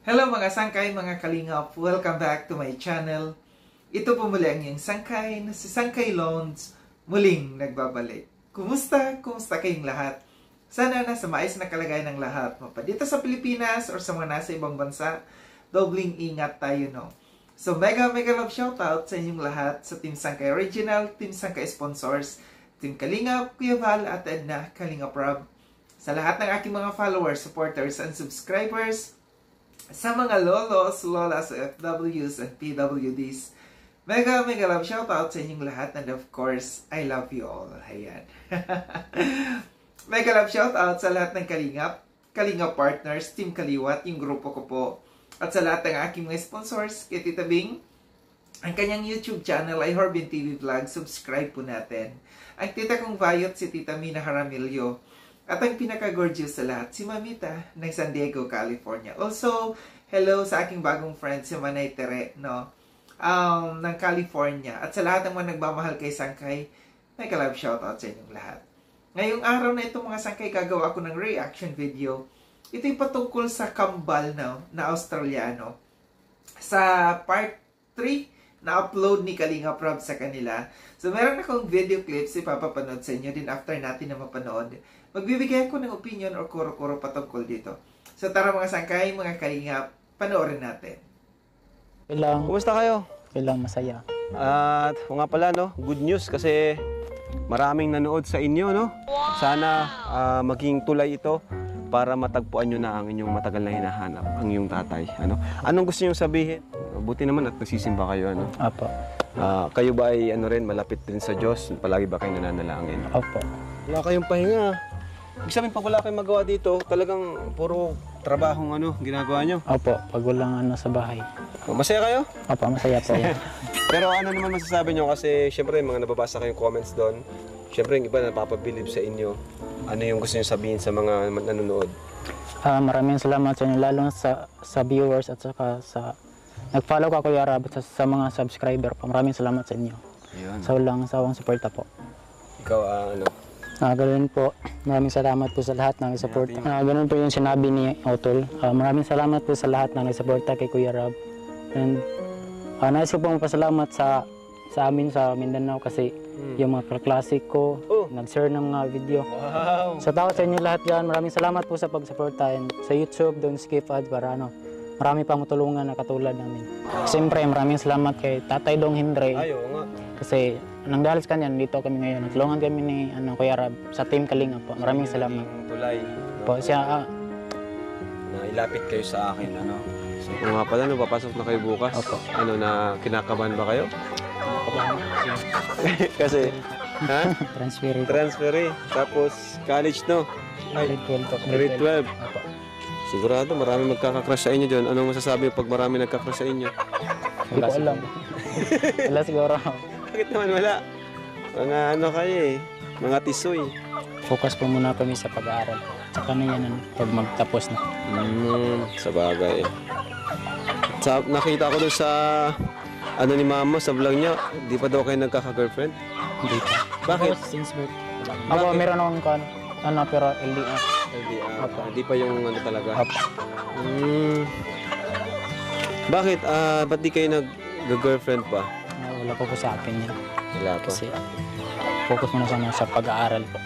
Hello mga sangkay, mga kalingap. Welcome back to my channel. Ito po muli ang iyong sangkay na si Sangkay Loans muling nagbabalik. Kumusta? Kumusta kayong lahat? Sana nasa maayos na kalagayan ng lahat. Mapa dito sa Pilipinas or sa mga nasa ibang bansa, dobling ingat tayo, no? So mega love shoutout sa inyong lahat sa Team Sangkay Original, Team Sangkay Sponsors, Team Kalingap, Kuya Val at Edna, Kalingap Rob. Sa lahat ng aking mga followers, supporters, and subscribers, sa mga lolos, lolas, FWs, and PWDs, mega love shoutout sa inyong lahat, and of course, I love you all. Ayan. Mega love shoutout sa lahat ng Kalingap partners, Team Kaliwat, yung grupo ko po, at sa lahat ng aking mga sponsors, kay Tita Bing, ang kanyang YouTube channel ay Horbin TV Vlog, subscribe po natin. Ang tita kong Vayot, si Tita Mina Jaramillo, at ang pinaka-gorgeous sa lahat, si Mamita ng San Diego, California. Also, hello sa aking bagong friend, si Manay Tere, no? Ng California. At sa lahat ng mga nagmamahal kay Sangkay, may ka-love shoutout sa inyong lahat. Ngayong araw na ito mga Sangkay, gagawa ako ng reaction video. Ito yung patungkol sa kambal na Australiano. Sa part 3, na-upload ni Kalingap Rob sa kanila. So, meron akong video clips ipapapanood sa inyo din after natin na mapanood. Magbibigay ako ng opinion or kuro-kuro patungkol dito. So tara mga sangkay, mga kalingap, panoorin natin. Kailang, Kumusta kayo? kailang masaya. At nga pala, no, good news kasi maraming nanood sa inyo, no? Sana maging tulay ito para matagpuan nyo na ang inyong matagal na hinahanap, ang iyong tatay. Anong gusto nyo sabihin? Buti naman at nagsisimba kayo, ano? Apo. Kayo ba ay malapit din sa Diyos? Palagi ba kayo nananalangin? Apo. Wala kayong pahinga. Ibig sabihin, pag wala kayong magawa dito, talagang puro trabahong ginagawa nyo. Apo, pag walang sa bahay. Masaya kayo? Apo, masaya po. Pero ano naman masasabi nyo? Kasi syempre, mga nababasa kayong comments doon. Syempre, yung iba napapabilib sa inyo. Ano yung gusto nyo sabihin sa mga nanonood? Maraming salamat sa inyo, lalo sa viewers at saka sa nag-follow ka Kuya Rob at sa mga subscriber po. Maraming salamat sa inyo. Ayun. Sa walang sawang suporta po. Ikaw, Ganun po. Maraming salamat po sa lahat ng support. Ganun po yung sinabi ni Otol. Maraming salamat po sa lahat ng suporta kay Kuya Rob. And nais ko pong pasalamat sa amin sa Mindanao kasi yung mga klasik ko, nag-share ng mga video. Wow! Sa tao sa inyo lahat yan, maraming salamat po sa pag-suporta. And sa YouTube, don't skip ads para marami pang matulungan na katulad namin. Siyempre, maraming salamat kay Tatay Dong Hindray. Ayaw nga. Kasi nang dahil sa kanya, nandito kami ngayon. Natulungan kami ni Kuya Rob sa Team Kalingap po. Maraming salamat. Tulay. Po, siya, Nailapit kayo sa akin, So, nga pala, papasok na kayo bukas. Opo. Na kinakabahan ba kayo? Kasi, transferi. Tapos, college, no? grade 12 po. Grade 12. Opo. Sigurado, marami magkakakrush sa inyo dyan. Anong masasabi pag marami nagkakrush sa inyo? Hindi ko alam. Wala siguro. Bakit naman wala? Mga kayo mga tisoy. Focus po muna kami sa pag-aaral. Tsaka na yan pag magtapos na. Sa bagay. Nakita ko doon sa ni mama sa vlog niya, di pa daw kayo nagkaka-girlfriend? Hindi pa. Bakit? Since birth. Ako, meron akong pero LDR. Opo. Hindi pa yung talaga? Opo. Bakit? Ba't di kayo nag-girlfriend pa? Wala po sa akin yan. Wala pa. Kasi focus muna sana sa pag-aaral po.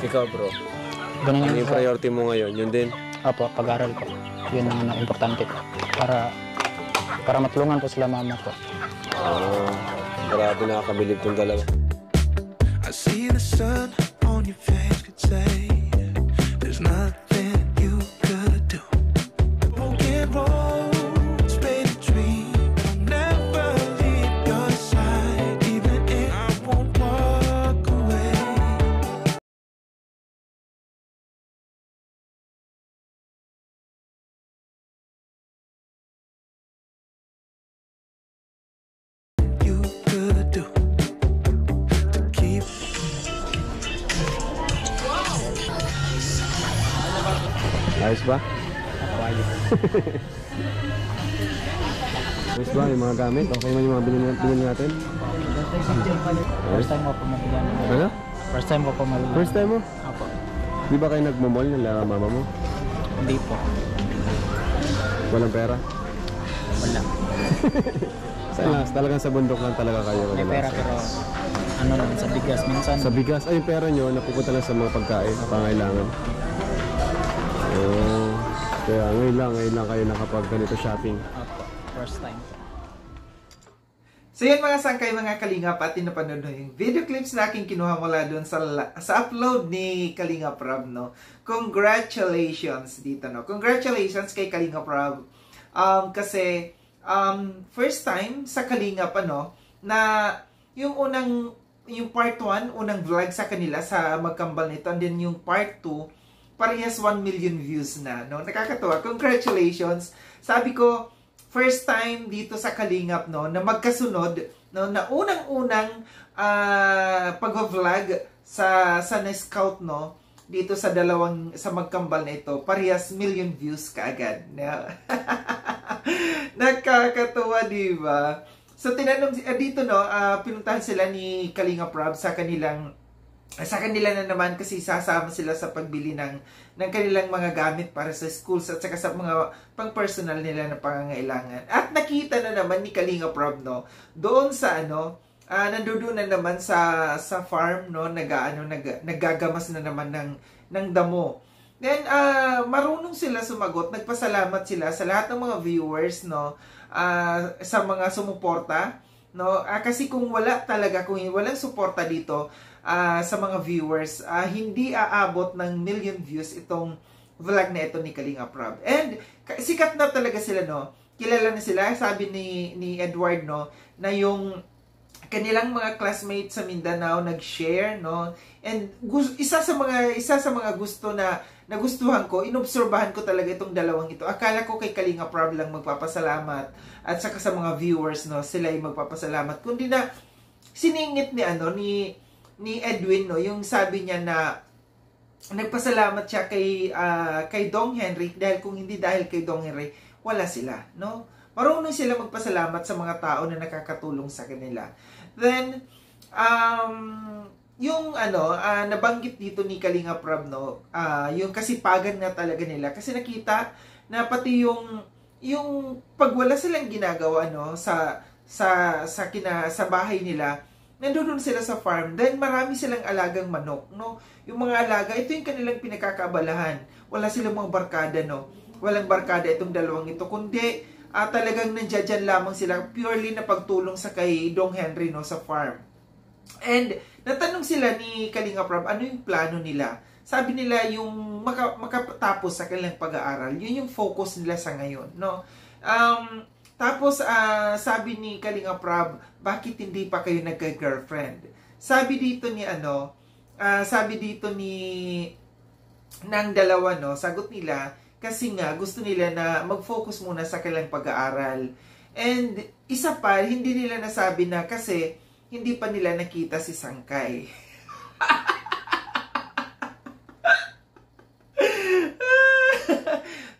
Ikaw bro, Ganun ano yung priority mo ngayon? Yun din? Opo, pag-aaral ko. Yun ang importante po. Para matulungan po sila mama ko. Grabe nakakabilib tong dalawa. I see the sun on your face, could say there's nothing you could do. Broken roads made a dream. I'll never leave your side, even if I won't walk away. You could do. Ayos ba? Ayos ba yung mga gamit? Okay man yung mga binili natin? First time ko po mabigyan. Ano? First time ko po mabigyan. First time mo? Opo. Di ba kayo nagmamall nila mama mo? Hindi po. Walang pera? Wala. Talagang sa bundok lang talaga kayo. May pera pero ano lang, sa bigas. Minsan, Sa bigas, ay yung pera nyo napupunta lang sa mga pagkain, pangailangan. Oh, kaya ngayon lang kayo nakapag ganito shopping. Opo, first time. So yun mga sangkay, mga Kalingap, at napanood nyo yung video clips na aking kinuha mula doon sa upload ni Kalingap Rob, no? Congratulations dito, no? Congratulations kay Kalingap Rob. Kasi first time sa Kalingap, na yung part 1, unang vlog sa kanila sa magkambal nito, and then yung part 2, parehas 1 million views na, no? Nakakatuwa. Congratulations. Sabi ko, first time dito sa Kalingap, no, na magkasunod, no, na unang-unang pag-vlog sa na-scout, no, dito sa magkambal na ito, parehas million views kaagad. No? Nakakatuwa, di ba? So tinanong dito, no, pinuntahan sila ni Kalingap Rob sa kanila na naman, kasi sasama sila sa pagbili ng kanilang mga gamit para sa schools at saka sa mga pang-personal nila na pangangailangan. At nakita na naman ni Kalingap Rob, no, doon sa nandoon na naman sa farm, no, naggagamas na naman ng damo. Then marunong sila sumagot, nagpasalamat sila sa lahat ng mga viewers, no, sa mga sumuporta, no, kasi kung walang suporta dito sa mga viewers, hindi aabot ng million views itong vlog na ito ni Kalingap Rob. And sikat na talaga sila, no. Kilala na sila, sabi ni Edward, no, na yung kanilang mga classmates sa Mindanao nag-share, no. And isa sa mga gusto na nagustuhan ko, inobserbahan ko talaga itong dalawang ito. Akala ko kay Kalingap Rob lang magpapasalamat at saka sa mga viewers, no, sila ay magpapasalamat. Kundi na siningit ni Edwin, no, yung sabi niya na nagpasalamat siya kay Dong Henry, dahil kung hindi dahil kay Dong Henry, wala sila, no? Marunong sila magpasalamat sa mga tao na nakakatulong sa kanila. Then yung nabanggit dito ni Kalingap Rob, no, yung kasipagan nga talaga nila, kasi nakita na pati yung pag wala silang ginagawa, no, sa bahay nila, nandoon sila sa farm, then marami silang alagang manok, no? Yung mga alaga, ito yung kanilang pinakakabalahan. Wala silang mga barkada, no? Walang barkada itong dalawang ito, kundi talagang nandiyan lamang sila, purely na pagtulong sa kay Dong Henry, no, sa farm. And natanong sila ni Kalingap Rob, ano yung plano nila? Sabi nila yung makatapos sa kanilang pag-aaral, yun yung focus nila sa ngayon, no? Tapos, sabi ni Kalingap Rob, bakit hindi pa kayo nagka-girlfriend? Sabi dito ng dalawa, no, sagot nila, kasi nga gusto nila na mag-focus muna sa kanilang pag-aaral. And isa pa, hindi nila nasabi na kasi hindi pa nila nakita si Sangkay.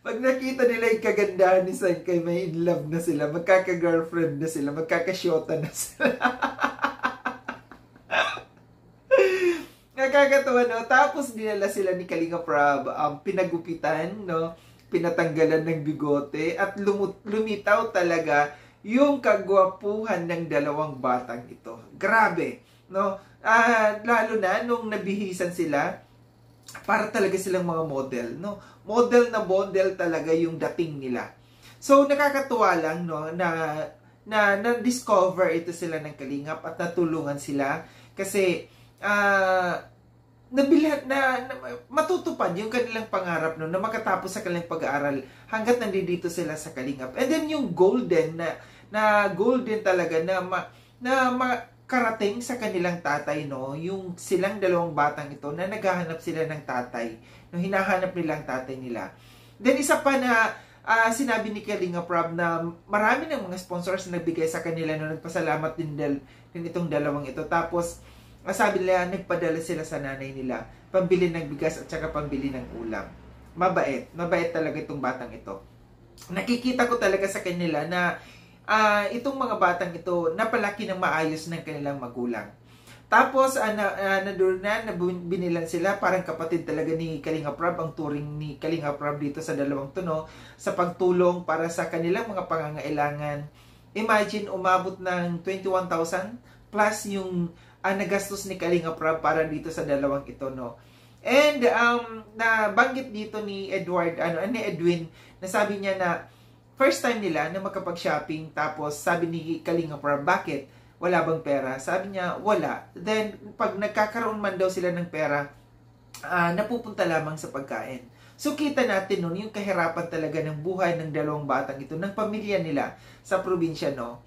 Pag nakita nila yung kagandahan ni Sangkay, may in love na sila, magkaka-girlfriend na sila, magkakasyota na sila. Nakakatawa, no? Tapos dinala sila ni Kalingap Rob, pinagupitan, no? Pinatanggalan ng bigote, at lumitaw talaga yung kagwapuhan ng dalawang batang ito. Grabe, no? Lalo na nung nabihisan sila, para talaga silang mga model, no? Model na model talaga yung dating nila. So nakakatuwa lang, no, na discover ito sila ng Kalingap at natulungan sila kasi matutupad yung kanilang pangarap, no, na makatapos sa kanilang pag-aaral hanggat nandito sila sa Kalingap. And then yung golden na golden talaga na karating sa kanilang tatay, no, yung silang dalawang batang ito na naghahanap sila ng tatay, no, hinahanap nila ang tatay nila. Then isa pa na sinabi ni Kalingap Rob na marami ng mga sponsors na nagbigay sa kanila, no, nagpasalamat din itong dalawang ito. Tapos sabi nila nagpadala sila sa nanay nila pambili ng bigas at saka pambili ng ulam. Mabait talaga itong batang ito. Nakikita ko talaga sa kanila na itong mga batang ito napalaki ng maayos ng kanilang magulang. Tapos, binilan sila, parang kapatid talaga ni Kalinga Prab, ang turing ni Kalinga Prab dito sa dalawang tuno, sa pagtulong para sa kanilang mga pangangailangan. Imagine, umabot ng 21,000 plus yung nagastos ni Kalinga Prab para dito sa dalawang ito, no? And, nabanggit dito ni Edwin, na sabi niya na, first time nila na makapag-shopping, tapos sabi ni Kalinga Prab, bakit? Wala bang pera? Sabi niya, wala. Then, pag nagkakaroon man daw sila ng pera, napupunta lamang sa pagkain. So, kita natin nun, yung kahirapan talaga ng buhay ng dalawang batang ito, ng pamilya nila sa probinsya, no?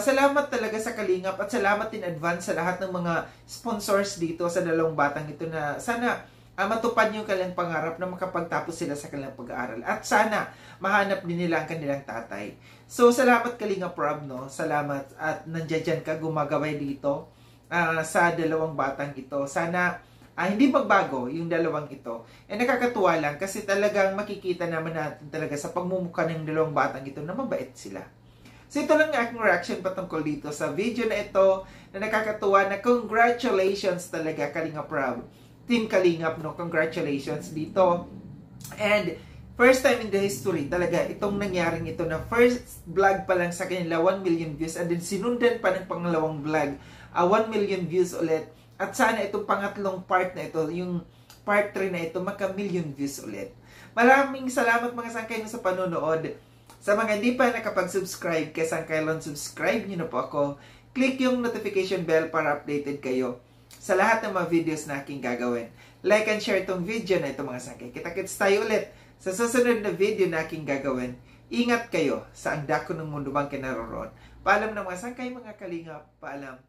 Salamat talaga sa Kalingap at salamat in advance sa lahat ng mga sponsors dito sa dalawang batang ito na sana matupad yung kanilang pangarap na makapagtapos sila sa kanilang pag-aaral. At sana mahanap din nila ang kanilang tatay. So, salamat Kalinga Prab, no? Salamat at nandiyan ka gumagabay dito sa dalawang batang ito. Sana hindi magbago yung dalawang ito. Nakakatuwa lang kasi talagang makikita naman natin talaga sa pagmumukha ng dalawang batang ito na mabait sila. So, ito lang ang aking reaction patungkol dito sa video na ito na nakakatuwa na congratulations talaga Kalinga Prab. Team Kalingap, no? Congratulations dito. And first time in the history talaga itong nangyaring ito na first vlog pa lang sa kanila 1 million views and then sinundan pa ng pangalawang vlog 1 million views ulit. At sana itong pangatlong part na ito, yung part 3 na ito, maka-million views ulit. Maraming salamat mga sangkay sa panonood. Sa mga hindi pa nakapag-subscribe kay Sangkaylon, subscribe nyo na po ako. Click yung notification bell para updated kayo sa lahat ng mga videos na aking gagawin. Like and share itong video na ito mga sangkay. Kita-kits tayo ulit sa susunod na video na aking gagawin. Ingat kayo sa ang dako ng mundo bang kinaroroon. Paalam ng mga sangkay mga kalingap. Paalam.